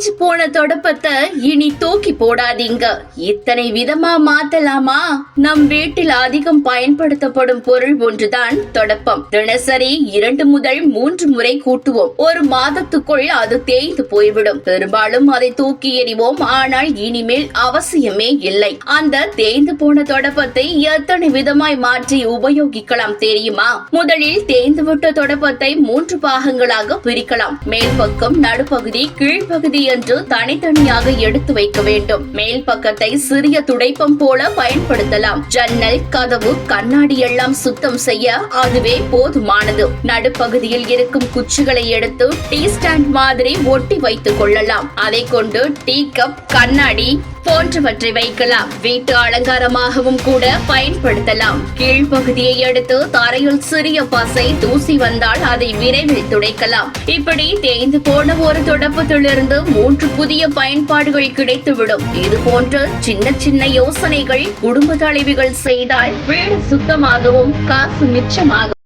தேஞ்சு போன தொடப்பத்தை இனி தூக்கி போடாதீங்க. இத்தனை விதமா மாத்தலாமா? நம் வீட்டில் அதிகம் பயன்படுத்தப்படும் பொருள் ஒன்றுதான் தொடப்பம். தினசரி 2 முதல் 3 முறை கூட்டுவோம். ஒரு மாதத்துக்குள் அது தேய்ந்து போய்விடும். பெரும்பாலும் அதை தூக்கி எறிவோம். ஆனால் இனிமேல் அவசியமே இல்லை. அந்த தேய்ந்து போன தொடப்பத்தை எத்தனை விதமாய் மாற்றி உபயோகிக்கலாம் தெரியுமா? முதலில் தேய்ந்துவிட்ட தொடப்பத்தை 3 பாகங்களாக பிரிக்கலாம். மேல் பக்கம், நடுப்பகுதி, கீழ்ப்பகுதி என்று தனித்தனியாக எடுத்து வைக்க வேண்டும். மேல் பக்கத்தை சிறிய துடைப்பம் போல பயன்படுத்தலாம். ஜன்னல், கதவு, கண்ணாடி எல்லாம் சுத்தம் செய்ய அதுவே போதுமானது. நடுப்பகுதியில் இருக்கும் குச்சிகளை எடுத்து டீ ஸ்டாண்ட் மாதிரி ஒட்டி வைத்துக் கொள்ளலாம். அதை கொண்டு டீ கப், கண்ணாடி போன்றவற்றை வைக்கலாம். வீட்டு அலங்காரமாகவும் கூட பயன்படுத்தலாம். கீழ்ப்பகுதியை எடுத்து தரையில் சிறிய பசை, தூசி வந்தால் அதை விரைவில் துடைக்கலாம். இப்படி தேய்ந்து போன ஒரு தொடப்பத்திலிருந்து 3 புதிய பயன்பாடுகள் கிடைத்துவிடும். இது போன்ற சின்ன சின்ன யோசனைகள் குடும்ப தலைவிகள் செய்தால் வீடு சுத்தமாகவும் காசு மிச்சமாகும்.